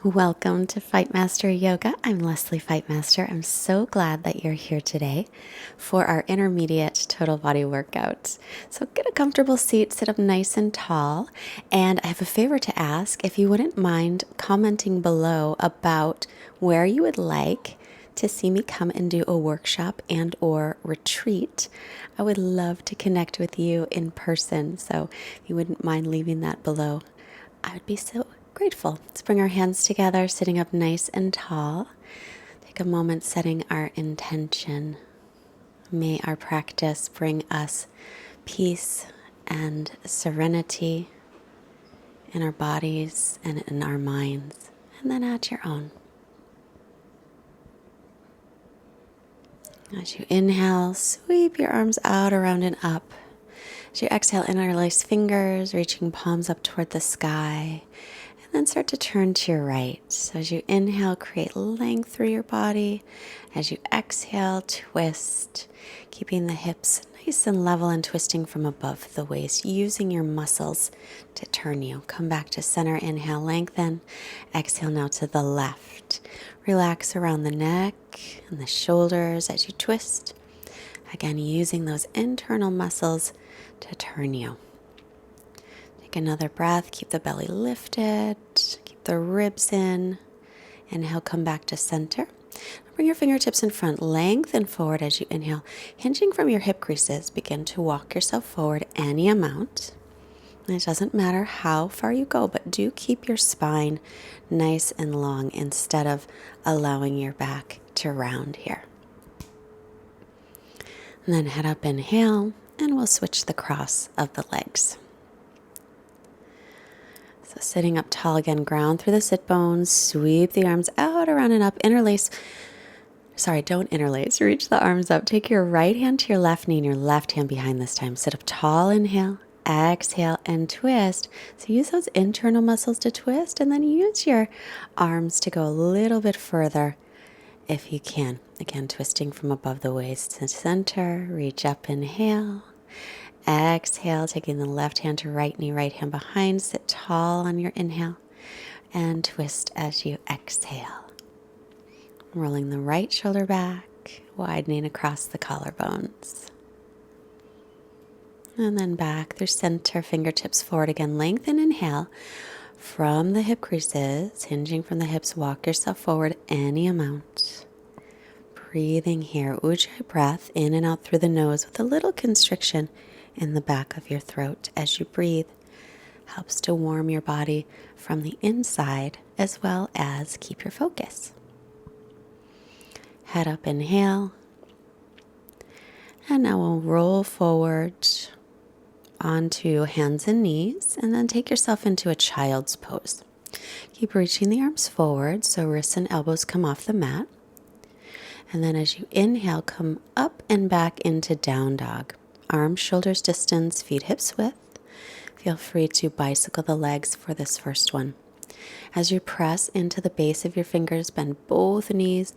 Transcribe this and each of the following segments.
Welcome to Fightmaster Yoga. I'm Lesley Fightmaster. I'm so glad that you're here today for our intermediate total body workout. So get a comfortable seat, sit up nice and tall, and I have a favor to ask. If you wouldn't mind commenting below about where you would like to see me come and do a workshop and or retreat, I would love to connect with you in person. So if you wouldn't mind leaving that below, I would be so grateful. Let's bring our hands together, sitting up nice and tall. Take a moment setting our intention. May our practice bring us peace and serenity in our bodies and in our minds, and then at your own. As you inhale, sweep your arms out, around, and up. As you exhale, interlace fingers, reaching palms up toward the sky. Then start to turn to your right. So as you inhale, create length through your body. As you exhale, twist, keeping the hips nice and level and twisting from above the waist, using your muscles to turn you. Come back to center, inhale, lengthen. Exhale now to the left. Relax around the neck and the shoulders as you twist. Again, using those internal muscles to turn you. Another breath, keep the belly lifted, keep the ribs in. Inhale, come back to center. Bring your fingertips in front, lengthen forward as you inhale. Hinging from your hip creases, begin to walk yourself forward any amount. And it doesn't matter how far you go, but do keep your spine nice and long instead of allowing your back to round here. And then head up, inhale, and we'll switch the cross of the legs. So sitting up tall again, ground through the sit bones, sweep the arms out, around and up, don't interlace, reach the arms up. Take your right hand to your left knee and your left hand behind this time. Sit up tall, inhale, exhale, and twist. So use those internal muscles to twist, and then use your arms to go a little bit further if you can. Again, twisting from above the waist to center, reach up, inhale. Exhale, taking the left hand to right knee, right hand behind. Sit tall on your inhale and twist as you exhale. Rolling the right shoulder back, widening across the collarbones. And then back through center, fingertips forward again. Lengthen, inhale from the hip creases, hinging from the hips. Walk yourself forward any amount. Breathing here, Ujjayi breath in and out through the nose with a little constriction in the back of your throat as you breathe. Helps to warm your body from the inside as well as keep your focus. Head up, inhale. And now we'll roll forward onto hands and knees and then take yourself into a child's pose. Keep reaching the arms forward so wrists and elbows come off the mat. And then as you inhale, come up and back into down dog. Arms, shoulders distance, feet hips width. Feel free to bicycle the legs for this first one. As you press into the base of your fingers, bend both knees.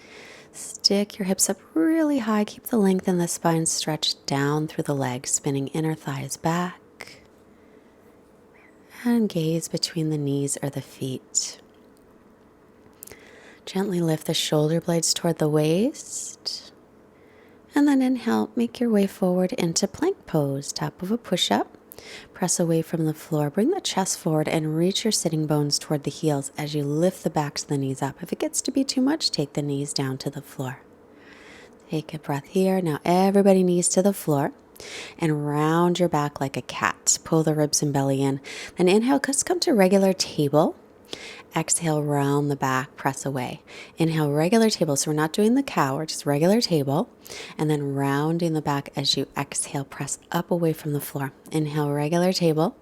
Stick your hips up really high. Keep the length in the spine stretched down through the legs, spinning inner thighs back. And gaze between the knees or the feet. Gently lift the shoulder blades toward the waist. And then inhale, make your way forward into plank pose, top of a push-up. Press away from the floor, bring the chest forward and reach your sitting bones toward the heels as you lift the backs of the knees up. If it gets to be too much, take the knees down to the floor. Take a breath here. Now everybody knees to the floor and round your back like a cat. Pull the ribs and belly in. Then inhale, just come to regular table. Exhale, round the back, press away. Inhale, regular table. So we're not doing the cow, we're just regular table. And then rounding the back as you exhale, press up away from the floor. Inhale, regular table.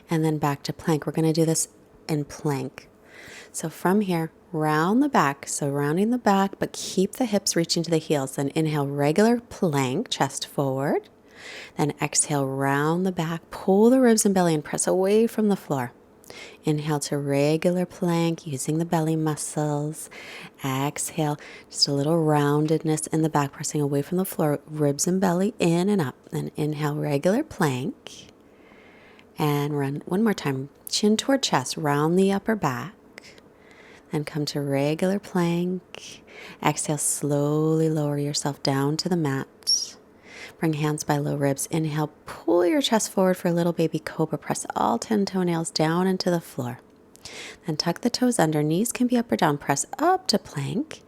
And then back to plank. We're going to do this in plank. So from here, round the back. So rounding the back, but keep the hips reaching to the heels. Then inhale, regular plank, chest forward. Then exhale, round the back, pull the ribs and belly and press away from the floor. Inhale to regular plank using the belly muscles. Exhale, just a little roundedness in the back, pressing away from the floor, ribs and belly in and up. Then inhale, regular plank. And run one more time, chin toward chest, round the upper back. Then come to regular plank. Exhale, slowly lower yourself down to the mat. Bring hands by low ribs. Inhale, pull your chest forward for little baby cobra. Press all 10 toenails down into the floor. Then tuck the toes under. Knees can be up or down. Press up to plank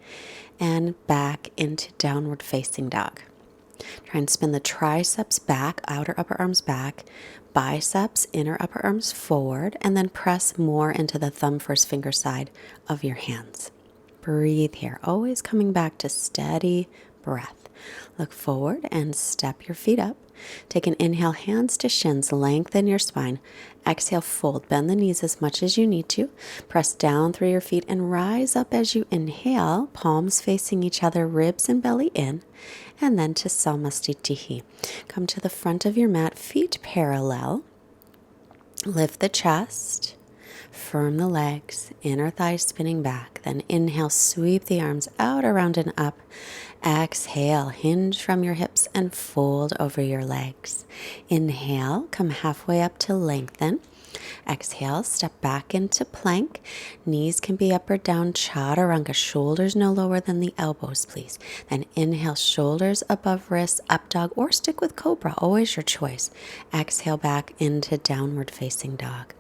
and back into downward facing dog. Try and spin the triceps back, outer upper arms back, biceps, inner upper arms forward, and then press more into the thumb first finger side of your hands. Breathe here, always coming back to steady breath. Look forward and step your feet up. Take an inhale, hands to shins, lengthen your spine. Exhale, fold, bend the knees as much as you need to. Press down through your feet and rise up as you inhale, palms facing each other, ribs and belly in. And then to Samastitihi. Come to the front of your mat, feet parallel. Lift the chest, firm the legs, inner thighs spinning back. Then inhale, sweep the arms out, around and up. Exhale, hinge from your hips and fold over your legs. Inhale, come halfway up to lengthen. Exhale, step back into plank. Knees can be up or down, chaturanga. Shoulders no lower than the elbows, please. Then inhale, shoulders above wrists, up dog, or stick with cobra, always your choice. Exhale back into downward facing dog.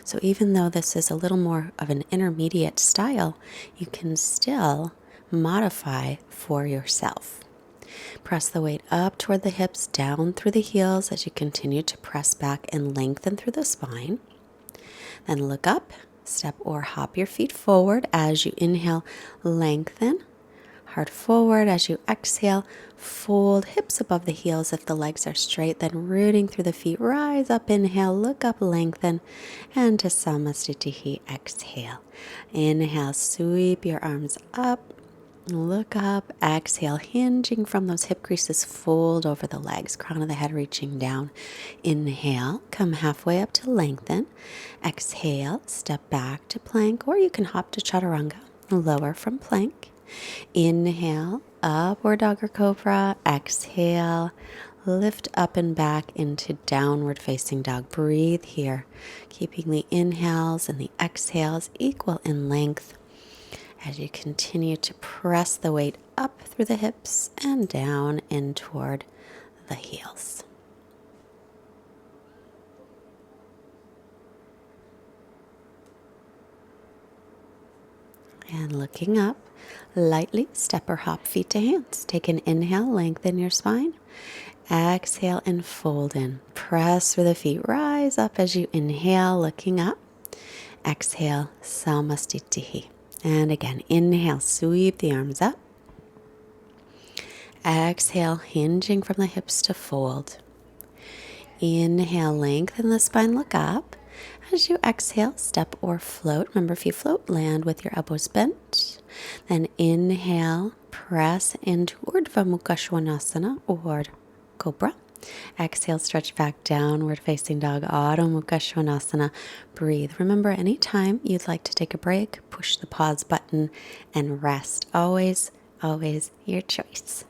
So even though this is a little more of an intermediate style, you can still modify for yourself. Press the weight up toward the hips, down through the heels as you continue to press back and lengthen through the spine. Then look up, step or hop your feet forward as you inhale, lengthen. Heart forward as you exhale, fold hips above the heels if the legs are straight, then rooting through the feet, rise up, inhale, look up, lengthen, and to Samastitihi, exhale. Inhale, sweep your arms up, look up, exhale, hinging from those hip creases, fold over the legs, crown of the head reaching down. Inhale, come halfway up to lengthen. Exhale, step back to plank, or you can hop to chaturanga, lower from plank. Inhale, upward dog or cobra. Exhale, lift up and back into downward facing dog. Breathe here, keeping the inhales and the exhales equal in length as you continue to press the weight up through the hips and down in toward the heels. And looking up, lightly step or hop feet to hands. Take an inhale, lengthen your spine. Exhale and fold in. Press through the feet, rise up as you inhale, looking up. Exhale, Samastitihi. And again, inhale, sweep the arms up. Exhale, hinging from the hips to fold. Inhale, lengthen the spine, look up. As you exhale, step or float. Remember, if you float, land with your elbows bent. Then inhale, press into Urdhva Mukha Svanasana or Cobra. Exhale, stretch back, downward facing dog, Adho Mukha Svanasana. Breathe. Remember, anytime you'd like to take a break, push the pause button and rest. Always, always your choice.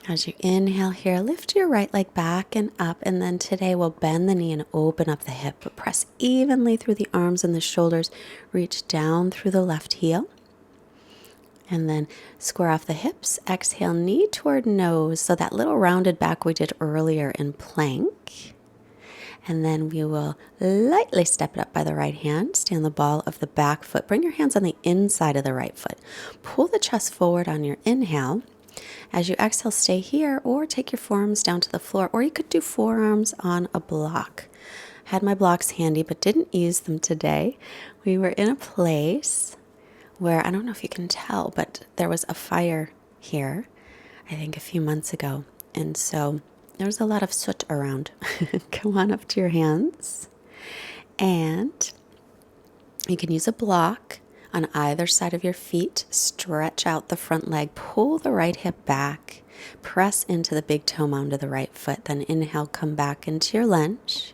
As you inhale here, lift your right leg back and up, and then today we'll bend the knee and open up the hip, but press evenly through the arms and the shoulders, reach down through the left heel, and then square off the hips. Exhale, knee toward nose, so that little rounded back we did earlier in plank. And then we will lightly step it up by the right hand, stand the ball of the back foot, bring your hands on the inside of the right foot, pull the chest forward on your inhale. As you exhale, stay here or take your forearms down to the floor, or you could do forearms on a block. Had my blocks handy but didn't use them today. We were in a place where, I don't know if you can tell, but there was a fire here, I think a few months ago. And so there was a lot of soot around. Come on up to your hands. And you can use a block on either side of your feet. Stretch out the front leg, pull the right hip back, press into the big toe mound of the right foot, then inhale, come back into your lunge.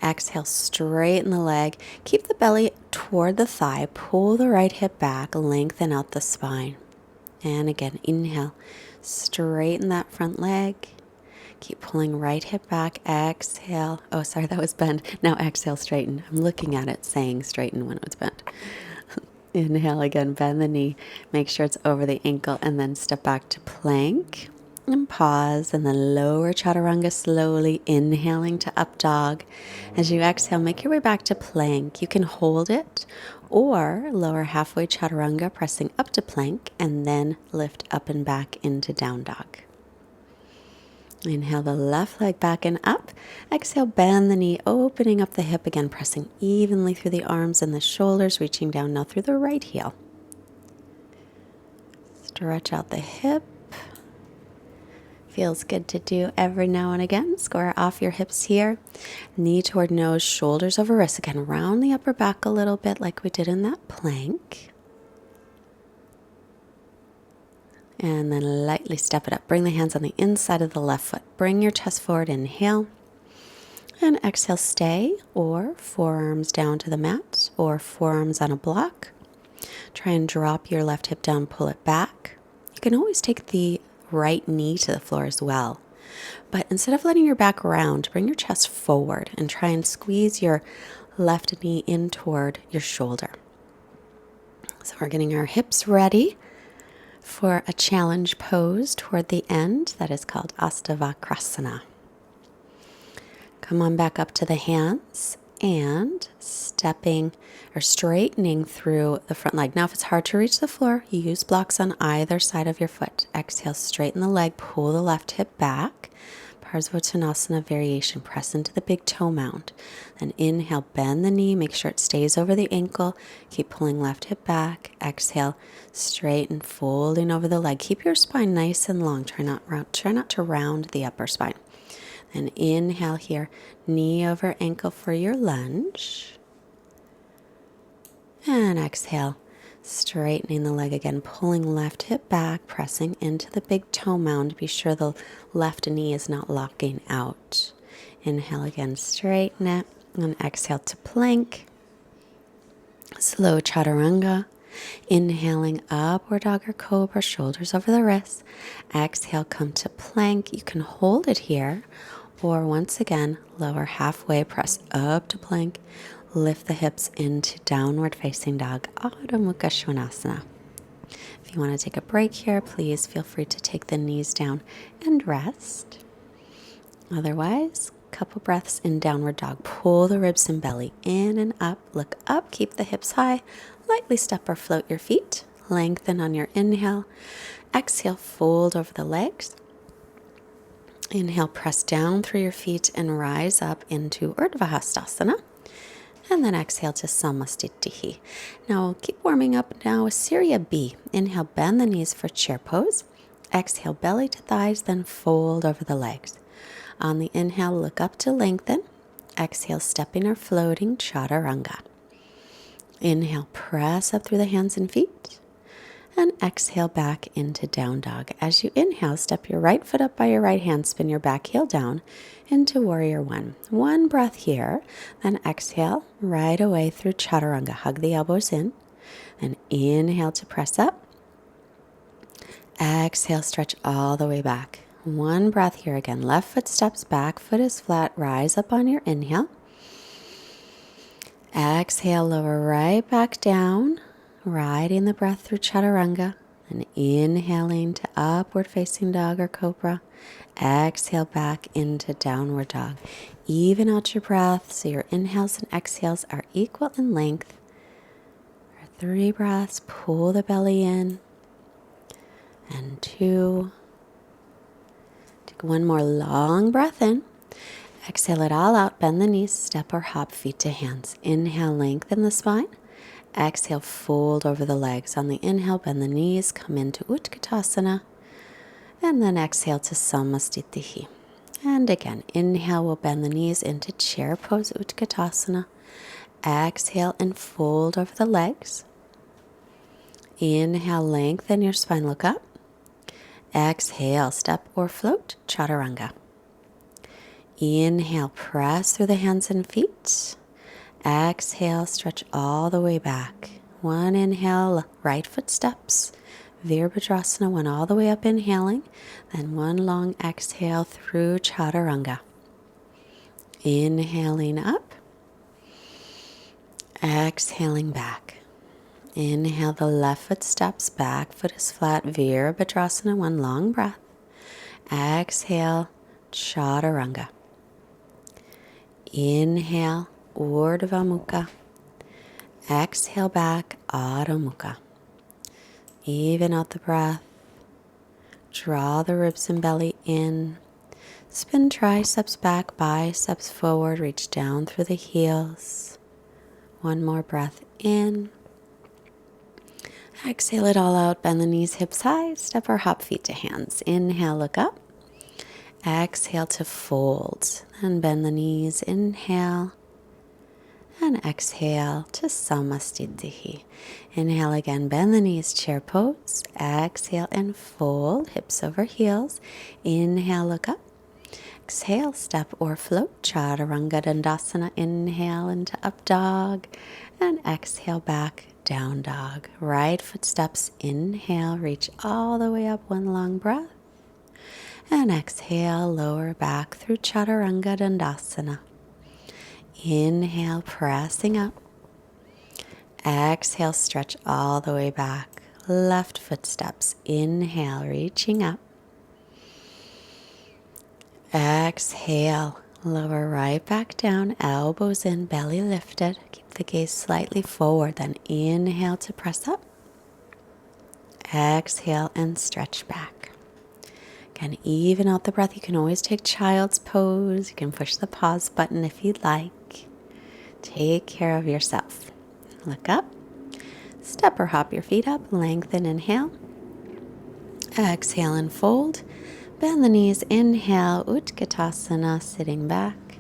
Exhale, straighten the leg, keep the belly toward the thigh, pull the right hip back, lengthen out the spine. And again, inhale, straighten that front leg, Keep pulling right hip back. Exhale. Oh, sorry, that was bend. Now exhale, straighten. I'm looking at it saying straighten when it was bent. Inhale again, bend the knee. Make sure it's over the ankle and then step back to plank. And pause and then lower chaturanga slowly, inhaling to up dog. As you exhale, make your way back to plank. You can hold it or lower halfway chaturanga, pressing up to plank, and then lift up and back into down dog. Inhale the left leg back and up. Exhale, bend the knee, opening up the hip again, pressing evenly through the arms and the shoulders, reaching down now through the right heel. Stretch out the hip. Feels good to do every now and again. Square off your hips here. Knee toward nose, shoulders over wrists. Again, round the upper back a little bit like we did in that plank. And then lightly step it up. Bring the hands on the inside of the left foot. Bring your chest forward. Inhale. And exhale, stay, or forearms down to the mat, or forearms on a block. Try and drop your left hip down, pull it back. You can always take the right knee to the floor as well. But instead of letting your back round, bring your chest forward and try and squeeze your left knee in toward your shoulder. So we're getting our hips ready for a challenge pose toward the end that is called Astavakrasana. Come on back up to the hands and stepping or straightening through the front leg. Now, if it's hard to reach the floor, you use blocks on either side of your foot. Exhale, straighten the leg, pull the left hip back. Parsvottanasana variation, press into the big toe mound. Then inhale, bend the knee, make sure it stays over the ankle. Keep pulling left hip back. Exhale, straighten, folding over the leg. Keep your spine nice and long. Try not to round the upper spine. And inhale here, knee over ankle for your lunge. And exhale, straightening the leg again, pulling left hip back, pressing into the big toe mound. Be sure the left knee is not locking out. Inhale again, straighten it, and exhale to plank. Slow chaturanga. Inhaling, upward dog or cobra, shoulders over the wrists. Exhale, come to plank. You can hold it here, or once again, lower halfway, press up to plank. Lift the hips into downward facing dog, Adho Mukha Svanasana. If you want to take a break here, please feel free to take the knees down and rest. Otherwise, couple breaths in downward dog. Pull the ribs and belly in and up. Look up, keep the hips high. Lightly step or float your feet. Lengthen on your inhale. Exhale, fold over the legs. Inhale, press down through your feet and rise up into Urdhva Hastasana. And then exhale to Samastitihi. Now keep warming up now with Surya B. Inhale, bend the knees for chair pose. Exhale, belly to thighs, then fold over the legs. On the inhale, look up to lengthen. Exhale, stepping or floating chaturanga. Inhale, press up through the hands and feet. And exhale back into down dog. As you inhale, step your right foot up by your right hand, spin your back heel down into warrior one. One breath here, then exhale right away through chaturanga. Hug the elbows in, and inhale to press up. Exhale, stretch all the way back. One breath here again. Left foot steps, back foot is flat. Rise up on your inhale. Exhale, lower right back down. Riding the breath through chaturanga and inhaling to upward facing dog or cobra. Exhale back into downward dog. Even out your breath so your inhales and exhales are equal in length. For 3 breaths, pull the belly in. And 2. Take one more long breath in. Exhale it all out. Bend the knees, step or hop feet to hands. Inhale, lengthen the spine. Exhale, fold over the legs. On the inhale, bend the knees, come into Utkatasana, and then exhale to Samastitihi. And again, inhale, we'll bend the knees into chair pose, Utkatasana. Exhale and fold over the legs. Inhale, lengthen your spine, look up. Exhale, step or float, chaturanga. Inhale, press through the hands and feet. Exhale, stretch all the way back. One inhale, right foot steps. Virabhadrasana, one all the way up, inhaling. Then one long exhale through Chaturanga. Inhaling up. Exhaling back. Inhale, the left foot steps, back foot is flat. Virabhadrasana, one long breath. Exhale, Chaturanga. Inhale, Urdhva Mukha. Exhale back, Adho Mukha. Even out the breath. Draw the ribs and belly in. Spin triceps back, biceps forward. Reach down through the heels. One more breath in. Exhale it all out. Bend the knees, hips high. Step or hop feet to hands. Inhale, look up. Exhale to fold. And bend the knees. Inhale. And exhale to Samastitihi. Inhale again, bend the knees, chair pose. Exhale and fold, hips over heels. Inhale, look up. Exhale, step or float, Chaturanga Dandasana. Inhale into up dog. And exhale back, down dog. Right foot steps, inhale, reach all the way up, one long breath. And exhale, lower back through Chaturanga Dandasana. Inhale, pressing up. Exhale, stretch all the way back. Left foot steps. Inhale, reaching up. Exhale, lower right back down. Elbows in, belly lifted. Keep the gaze slightly forward. Then inhale to press up. Exhale and stretch back. Again, even out the breath. You can always take child's pose. You can push the pause button if you'd like. Take care of yourself. Look up. Step or hop your feet up. Lengthen, inhale. Exhale and fold. Bend the knees. Inhale, Utkatasana, sitting back.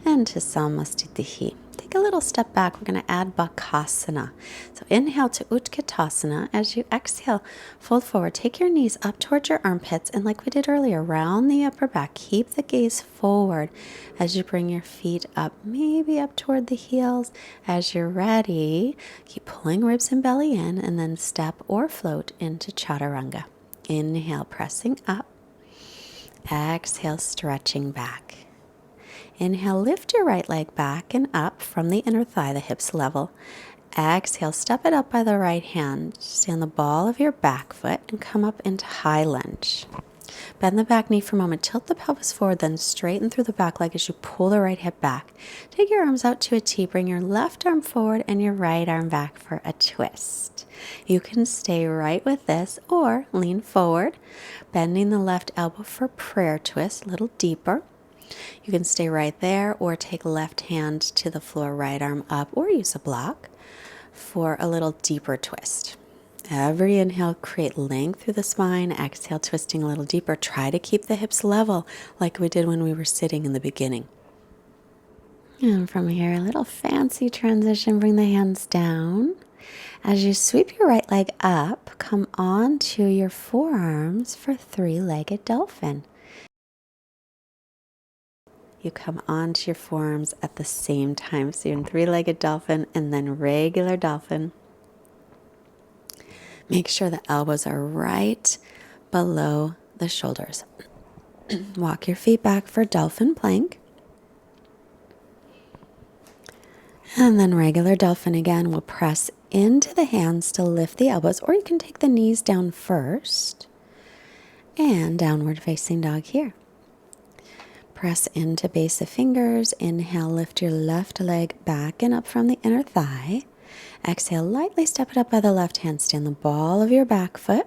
And to Samastitihi. Take a little step back. We're going to add Bakasana. So inhale to Utkatasana. As you exhale, fold forward. Take your knees up towards your armpits. And like we did earlier, round the upper back. Keep the gaze forward as you bring your feet up, maybe up toward the heels. As you're ready, keep pulling ribs and belly in, and then step or float into Chaturanga. Inhale, pressing up. Exhale, stretching back. Inhale, lift your right leg back and up from the inner thigh, the hips level. Exhale, step it up by the right hand. Stay on the ball of your back foot and come up into high lunge. Bend the back knee for a moment. Tilt the pelvis forward, then straighten through the back leg as you pull the right hip back. Take your arms out to a T. Bring your left arm forward and your right arm back for a twist. You can stay right with this or lean forward, bending the left elbow for prayer twist, a little deeper. You can stay right there or take left hand to the floor, right arm up, or use a block for a little deeper twist. Every inhale, create length through the spine. Exhale, twisting a little deeper. Try to keep the hips level like we did when we were sitting in the beginning. And from here, a little fancy transition. Bring the hands down. As you sweep your right leg up, come onto your forearms for three-legged dolphin. You come onto your forearms at the same time. So you're in three-legged dolphin and then regular dolphin. Make sure the elbows are right below the shoulders. Walk your feet back for dolphin plank. And then regular dolphin again. We'll press into the hands to lift the elbows, or you can take the knees down first. And downward facing dog here. Press into base of fingers. Inhale, lift your left leg back and up from the inner thigh. Exhale, lightly step it up by the left hand. Stand the ball of your back foot.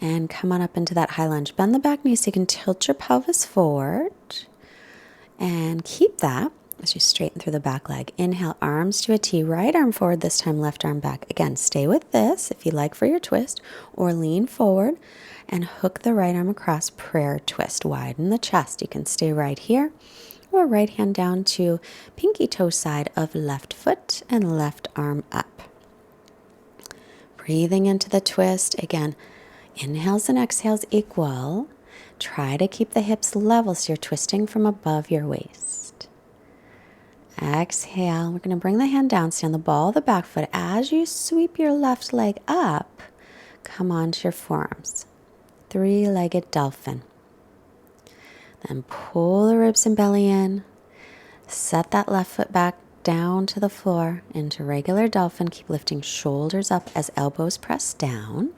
And come on up into that high lunge. Bend the back knee so you can tilt your pelvis forward. And keep that as you straighten through the back leg. Inhale, arms to a T. Right arm forward, this time left arm back. Again, stay with this if you like for your twist. Or lean forward and hook the right arm across, prayer twist. Widen the chest. You can stay right here. Or right hand down to pinky toe side of left foot and left arm up. Breathing into the twist. Again, inhales and exhales equal. Try to keep the hips level so you're twisting from above your waist. Exhale. We're going to bring the hand down. Stand the ball of the back foot. As you sweep your left leg up, come onto your forearms. Three-legged dolphin. Then pull the ribs and belly in. Set that left foot back down to the floor into regular dolphin. Keep lifting shoulders up as elbows press down.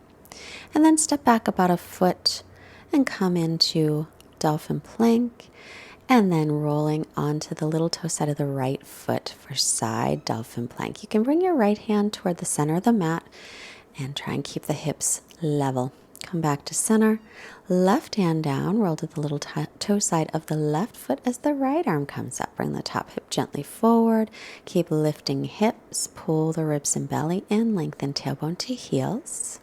And then step back about a foot and come into dolphin plank. And then rolling onto the little toe side of the right foot for side dolphin plank. You can bring your right hand toward the center of the mat and try and keep the hips level. Come back to center, left hand down, roll to the little toe side of the left foot as the right arm comes up. Bring the top hip gently forward. Keep lifting hips, pull the ribs and belly in, lengthen tailbone to heels.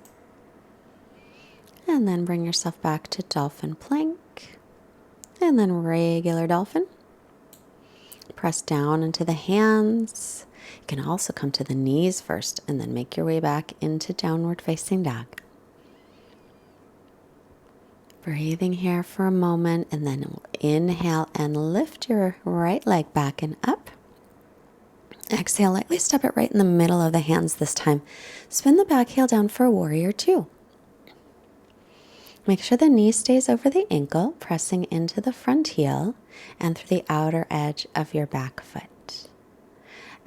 And then bring yourself back to dolphin plank. And then regular dolphin. Press down into the hands. You can also come to the knees first and then make your way back into downward facing dog. Breathing here for a moment, and then inhale and lift your right leg back and up. Exhale, lightly step it right in the middle of the hands this time. Spin the back heel down for warrior two. Make sure the knee stays over the ankle, pressing into the front heel and through the outer edge of your back foot.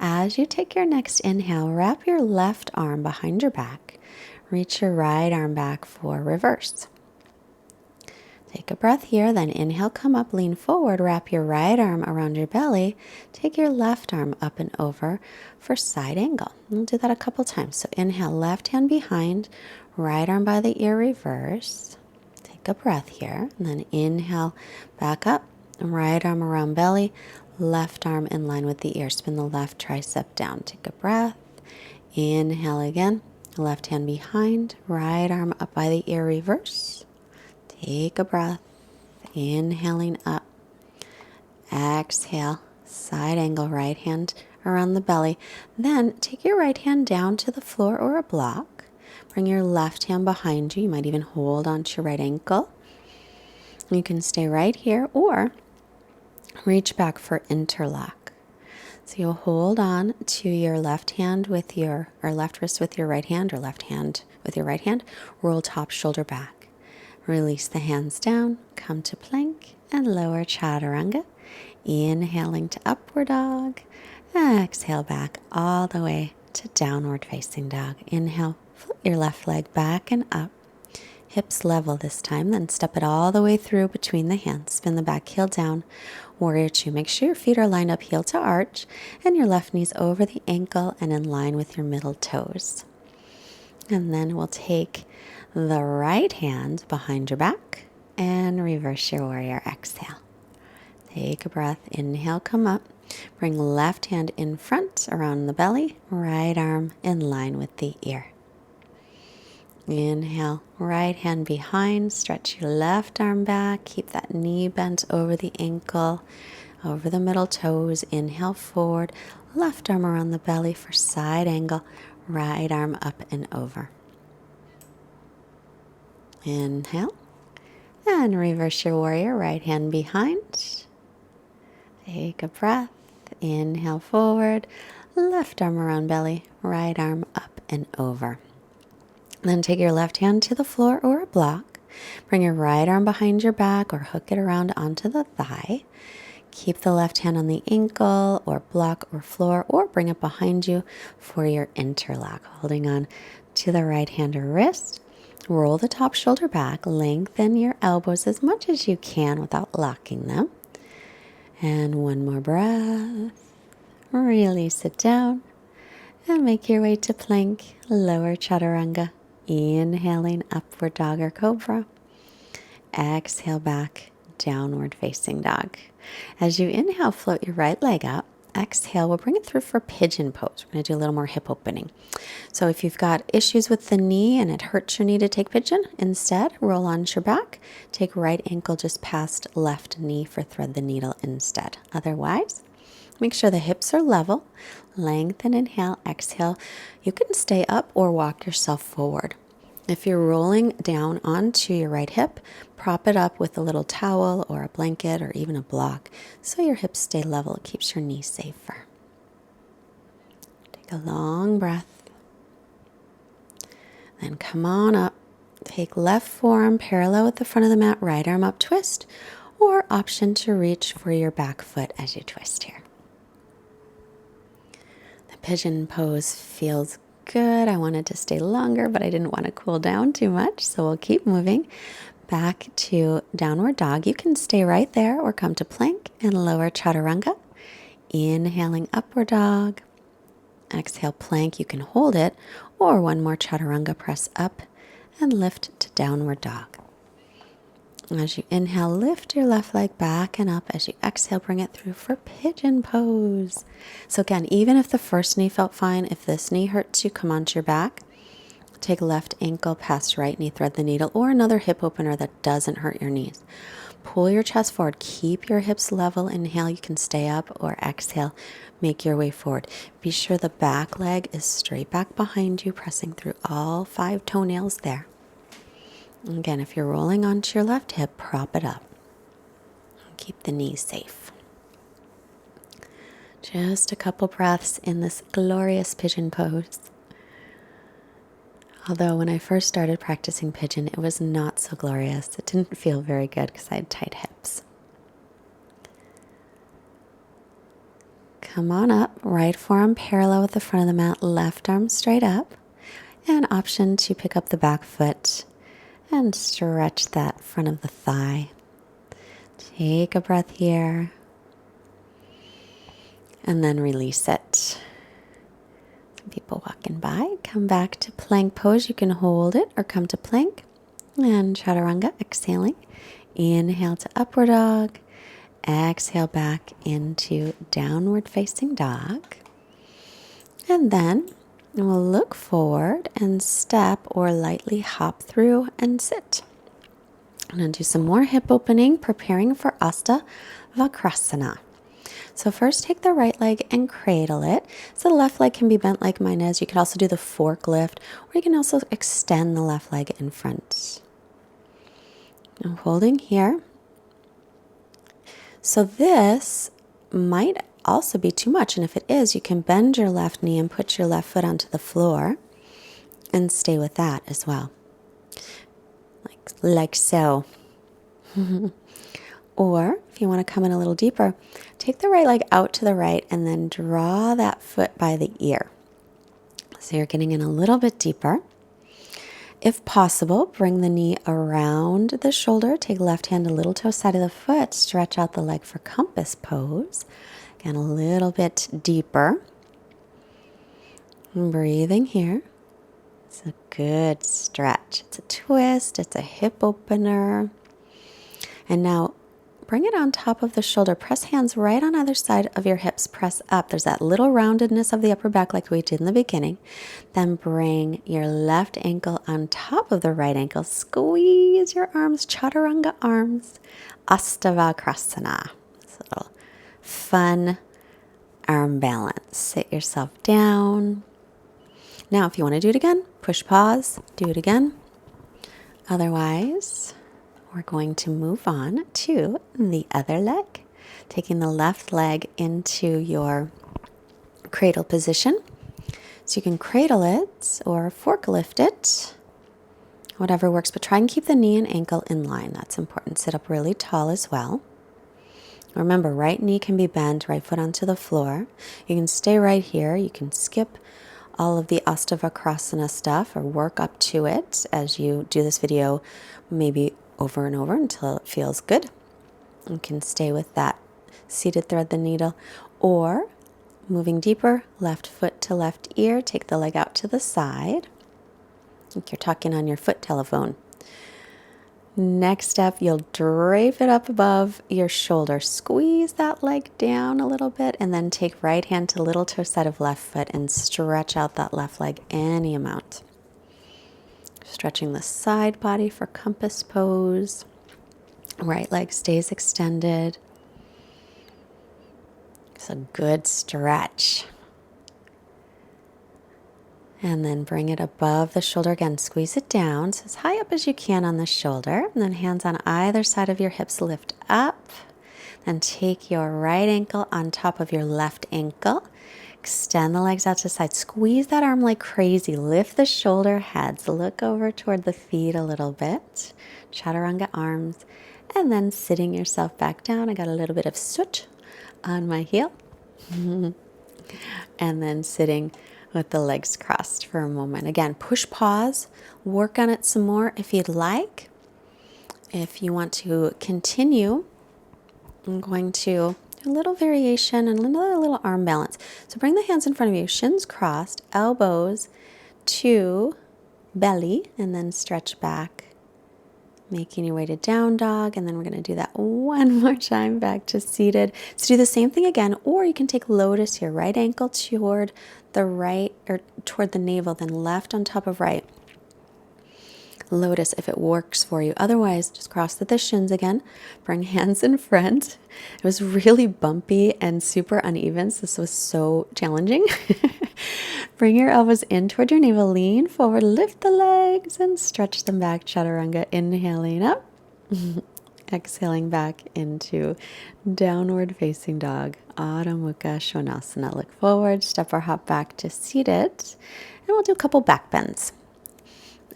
As you take your next inhale, wrap your left arm behind your back. Reach your right arm back for reverse. Take a breath here, then inhale, come up, lean forward, wrap your right arm around your belly. Take your left arm up and over for side angle. We'll do that a couple times. So inhale, left hand behind, right arm by the ear, reverse. Take a breath here, and then inhale, back up, right arm around belly, left arm in line with the ear. Spin the left tricep down. Take a breath. Inhale again, left hand behind, right arm up by the ear, reverse. Take a breath, inhaling up, exhale, side angle, right hand around the belly. Then take your right hand down to the floor or a block. Bring your left hand behind you. You might even hold onto your right ankle. You can stay right here or reach back for interlock. So you'll hold on to your left hand with your, or left wrist with your right hand, or left hand with your right hand. Roll top shoulder back. Release the hands down, come to plank and lower chaturanga. Inhaling to upward dog. Exhale back all the way to downward facing dog. Inhale, flip your left leg back and up. Hips level this time, then step it all the way through between the hands. Spin the back heel down. Warrior two. Make sure your feet are lined up heel to arch and your left knee's over the ankle and in line with your middle toes. And then we'll take the right hand behind your back and reverse your warrior. Exhale. Take a breath. Inhale, come up. Bring left hand in front around the belly, right arm in line with the ear. Inhale, right hand behind. Stretch your left arm back. Keep that knee bent over the ankle, over the middle toes. Inhale forward. Left arm around the belly for side angle. Right arm up and over. Inhale, and reverse your warrior, right hand behind. Take a breath, inhale forward, left arm around belly, right arm up and over. Then take your left hand to the floor or a block. Bring your right arm behind your back or hook it around onto the thigh. Keep the left hand on the ankle or block or floor, or bring it behind you for your interlock, holding on to the right hand or wrist. Roll the top shoulder back, lengthen your elbows as much as you can without locking them. And one more breath. Release it down and make your way to plank, lower chaturanga. Inhaling upward dog or cobra. Exhale back, downward facing dog. As you inhale, float your right leg up. Exhale, we'll bring it through for pigeon pose. We're going to do a little more hip opening. So if you've got issues with the knee and it hurts your knee to take pigeon, instead, roll onto your back. Take right ankle just past left knee for thread the needle instead. Otherwise, make sure the hips are level. Lengthen, inhale, exhale. You can stay up or walk yourself forward. If you're rolling down onto your right hip, prop it up with a little towel or a blanket or even a block so your hips stay level. It keeps your knees safer. Take a long breath. And come on up. Take left forearm parallel with the front of the mat, right arm up, twist, or option to reach for your back foot as you twist here. The pigeon pose feels good. I wanted to stay longer, but I didn't want to cool down too much, so we'll keep moving. Back to downward dog. You can stay right there or come to plank and lower chaturanga. Inhaling upward dog. Exhale plank. You can hold it, or one more chaturanga, press up and lift to downward dog. As you inhale, lift your left leg back and up. As you exhale, bring it through for pigeon pose. So again, even if the first knee felt fine, if this knee hurts you, come onto your back. Take left ankle past right knee, thread the needle, or another hip opener that doesn't hurt your knees. Pull your chest forward. Keep your hips level. Inhale, you can stay up, or exhale, make your way forward. Be sure the back leg is straight back behind you, pressing through all 5 toenails there. Again, if you're rolling onto your left hip, prop it up. Keep the knees safe. Just a couple breaths in this glorious pigeon pose. Although when I first started practicing pigeon, it was not so glorious. It didn't feel very good because I had tight hips. Come on up, right forearm parallel with the front of the mat, left arm straight up, and option to pick up the back foot and stretch that front of the thigh. Take a breath here, and then release it. People walking by, come back to plank pose. You can hold it or come to plank and chaturanga, exhaling. Inhale to upward dog, exhale back into downward facing dog. And then we'll look forward and step or lightly hop through and sit. I'm going to do some more hip opening, preparing for Asta Vakrasana. So first take the right leg and cradle it. So the left leg can be bent like mine is. You can also do the fork lift, or you can also extend the left leg in front. I'm holding here. So this might also be too much, and if it is, you can bend your left knee and put your left foot onto the floor and stay with that as well. Like so. Or if you want to come in a little deeper, take the right leg out to the right and then draw that foot by the ear. So you're getting in a little bit deeper. If possible, bring the knee around the shoulder. Take left hand to little toe side of the foot. Stretch out the leg for compass pose. Again, a little bit deeper. And breathing here. It's a good stretch. It's a twist. It's a hip opener. And now bring it on top of the shoulder. Press hands right on either side of your hips. Press up. There's that little roundedness of the upper back like we did in the beginning. Then bring your left ankle on top of the right ankle. Squeeze your arms, chaturanga arms. Asta Vakrasana. It's a little fun arm balance. Sit yourself down. Now, if you want to do it again, push pause, do it again. Otherwise, we're going to move on to the other leg, taking the left leg into your cradle position. So you can cradle it or fork lift it, whatever works, but try and keep the knee and ankle in line. That's important. Sit up really tall as well. Remember, right knee can be bent, right foot onto the floor. You can stay right here. You can skip all of the Asta Vakrasana stuff or work up to it as you do this video, maybe over and over until it feels good. You can stay with that seated thread the needle, or moving deeper, left foot to left ear, take the leg out to the side like you're talking on your foot telephone. Next step, you'll drape it up above your shoulder. Squeeze that leg down a little bit and then take right hand to little toe side of left foot and stretch out that left leg any amount. Stretching the side body for compass pose. Right leg stays extended. It's a good stretch. And then bring it above the shoulder again. Squeeze it down, so as high up as you can on the shoulder. And then hands on either side of your hips, lift up. Then take your right ankle on top of your left ankle. Extend the legs out to the side. Squeeze that arm like crazy. Lift the shoulder heads. Look over toward the feet a little bit. Chaturanga arms. And then sitting yourself back down. I got a little bit of soot on my heel. And then sitting with the legs crossed for a moment. Again, push pause. Work on it some more if you'd like. If you want to continue, I'm going to do a little variation and another little arm balance. So bring the hands in front of you, shins crossed, elbows to belly, and then stretch back, making your way to down dog. And then we're going to do that one more time back to seated. So do the same thing again, or you can take lotus here, right ankle toward the right or toward the navel, then left on top of right. Lotus if it works for you. Otherwise, just cross the shins again. Bring hands in front. It was really bumpy and super uneven, so this was so challenging. Bring your elbows in toward your navel. Lean forward, lift the legs, and stretch them back. Chaturanga. Inhaling up. Exhaling back into downward facing dog. Adho Mukha Svanasana. Look forward, step or hop back to seated. And we'll do a couple back bends.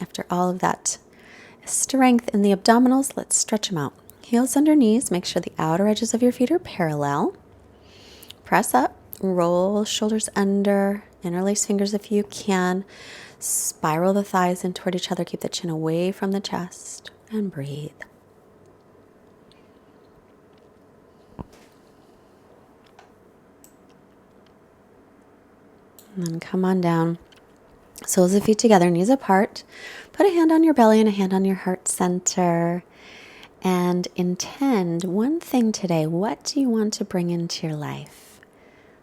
After all of that strength in the abdominals, let's stretch them out. Heels under knees. Make sure the outer edges of your feet are parallel. Press up. Roll shoulders under. Interlace fingers if you can. Spiral the thighs in toward each other. Keep the chin away from the chest. And breathe. And then come on down. Soles of feet together, knees apart. Put a hand on your belly and a hand on your heart center. And intend one thing today. What do you want to bring into your life?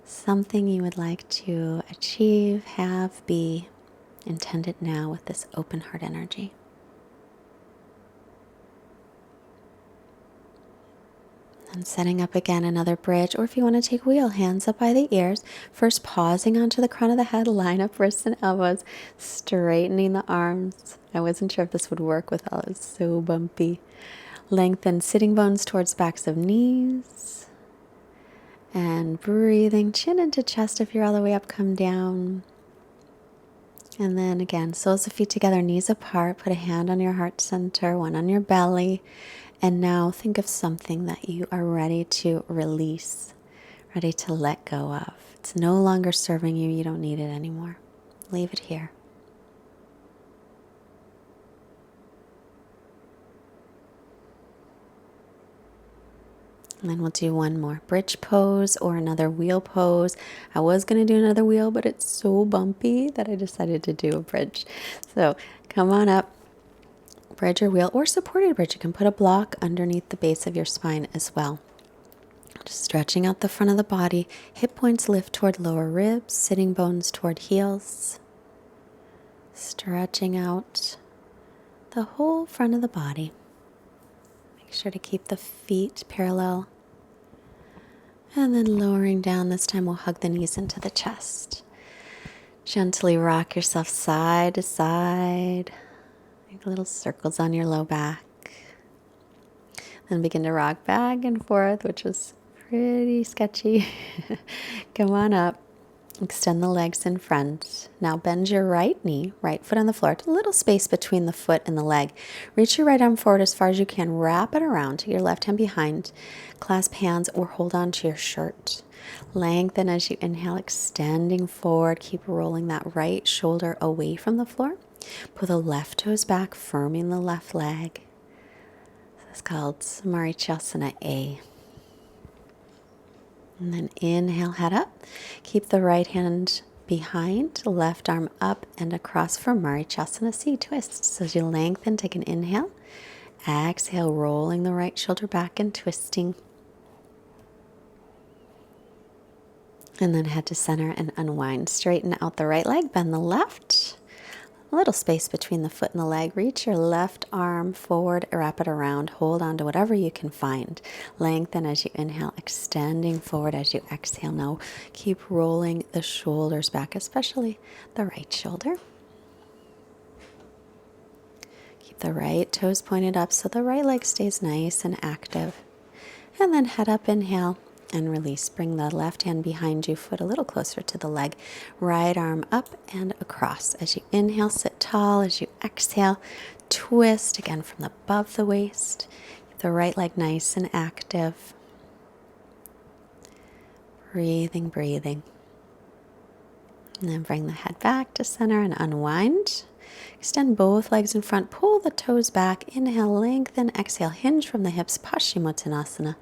Something you would like to achieve, have, be. Intend it now with this open heart energy. And setting up again another bridge, or if you want to take wheel, hands up by the ears. First pausing onto the crown of the head, line up wrists and elbows, straightening the arms. I wasn't sure if this would work with all, it was so bumpy. Lengthen sitting bones towards backs of knees. And breathing chin into chest. If you're all the way up, come down. And then again, soles of feet together, knees apart. Put a hand on your heart center, one on your belly. And now think of something that you are ready to release, ready to let go of. It's no longer serving you. You don't need it anymore. Leave it here. And then we'll do one more bridge pose or another wheel pose. I was going to do another wheel, but it's so bumpy that I decided to do a bridge. So come on up. Bridge or wheel or supported bridge. You can put a block underneath the base of your spine as well. Just stretching out the front of the body. Hip points lift toward lower ribs. Sitting bones toward heels. Stretching out the whole front of the body. Make sure to keep the feet parallel. And then lowering down. This time we'll hug the knees into the chest. Gently rock yourself side to side. Little circles on your low back. Then begin to rock back and forth, which was pretty sketchy. Come on up. Extend the legs in front. Now bend your right knee, right foot on the floor. A little space between the foot and the leg. Reach your right arm forward as far as you can. Wrap it around. Take your left hand behind. Clasp hands or hold on to your shirt. Lengthen as you inhale, extending forward. Keep rolling that right shoulder away from the floor. Pull the left toes back, firming the left leg. This is called Marichyasana A. And then inhale, head up. Keep the right hand behind, left arm up and across for Marichyasana C, twist. So as you lengthen, take an inhale. Exhale, rolling the right shoulder back and twisting. And then head to center and unwind. Straighten out the right leg, bend the left. A little space between the foot and the leg. Reach your left arm forward, wrap it around. Hold on to whatever you can find. Lengthen as you inhale, extending forward as you exhale. Now keep rolling the shoulders back, especially the right shoulder. Keep the right toes pointed up so the right leg stays nice and active. And then head up, inhale. and release. Bring the left hand behind you, foot a little closer to the leg. Right arm up and across. As you inhale, sit tall. As you exhale, twist again from above the waist. Keep the right leg nice and active. Breathing, breathing. And then bring the head back to center and unwind. Extend both legs in front. Pull the toes back. Inhale, lengthen. Exhale, hinge from the hips. Paschimottanasana.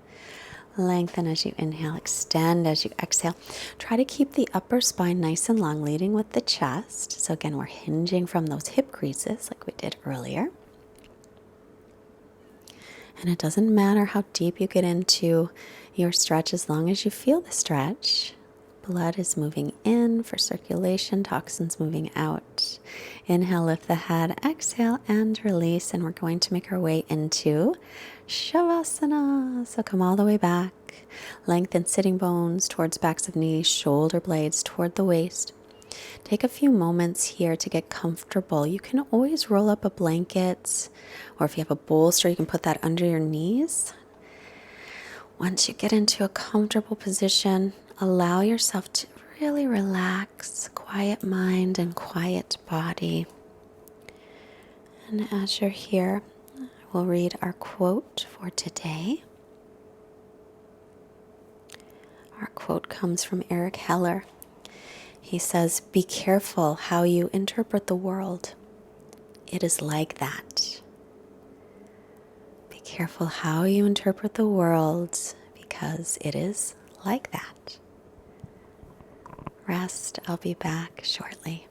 Lengthen as you inhale, extend as you exhale. Try to keep the upper spine nice and long, leading with the chest. So again, we're hinging from those hip creases like we did earlier. And it doesn't matter how deep you get into your stretch as long as you feel the stretch. Blood is moving in for circulation, toxins moving out. Inhale, lift the head, exhale, and release. And we're going to make our way into Shavasana. So come all the way back. Lengthen sitting bones towards backs of knees, shoulder blades toward the waist. Take a few moments here to get comfortable. You can always roll up a blanket, or if you have a bolster, you can put that under your knees. Once you get into a comfortable position, allow yourself to really relax, quiet mind and quiet body. And as you're here, I will read our quote for today. Our quote comes from Eric Heller. He says, "Be careful how you interpret the world. It is like that." Be careful how you interpret the world because it is like that. Rest. I'll be back shortly.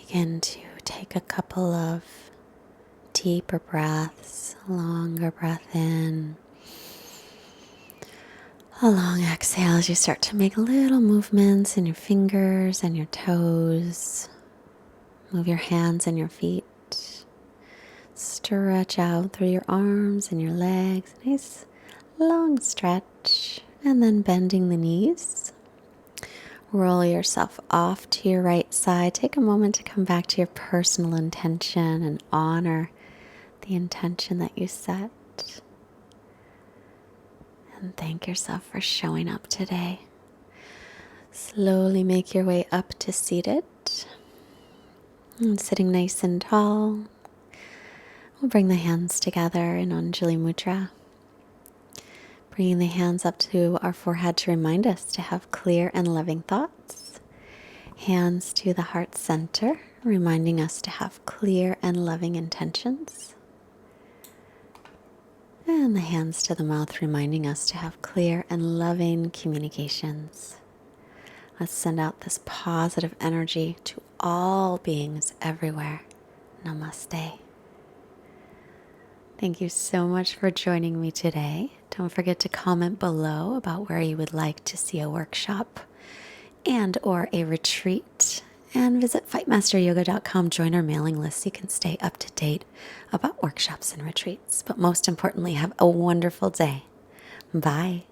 Begin to take a couple of deeper breaths, a longer breath in, a long exhale as you start to make little movements in your fingers and your toes. Move your hands and your feet. Stretch out through your arms and your legs. Nice long stretch. And then bending the knees. Roll yourself off to your right side. Take a moment to come back to your personal intention and honor the intention that you set. And thank yourself for showing up today. Slowly make your way up to seated. And sitting nice and tall. We'll bring the hands together in Anjali Mudra. Bringing the hands up to our forehead to remind us to have clear and loving thoughts. Hands to the heart center, reminding us to have clear and loving intentions. And the hands to the mouth, reminding us to have clear and loving communications. Let's send out this positive energy to all beings everywhere. Namaste. Thank you so much for joining me today. Don't forget to comment below about where you would like to see a workshop and or a retreat. And visit fightmasteryoga.com. Join our mailing list so you can stay up to date about workshops and retreats. But most importantly, have a wonderful day. Bye.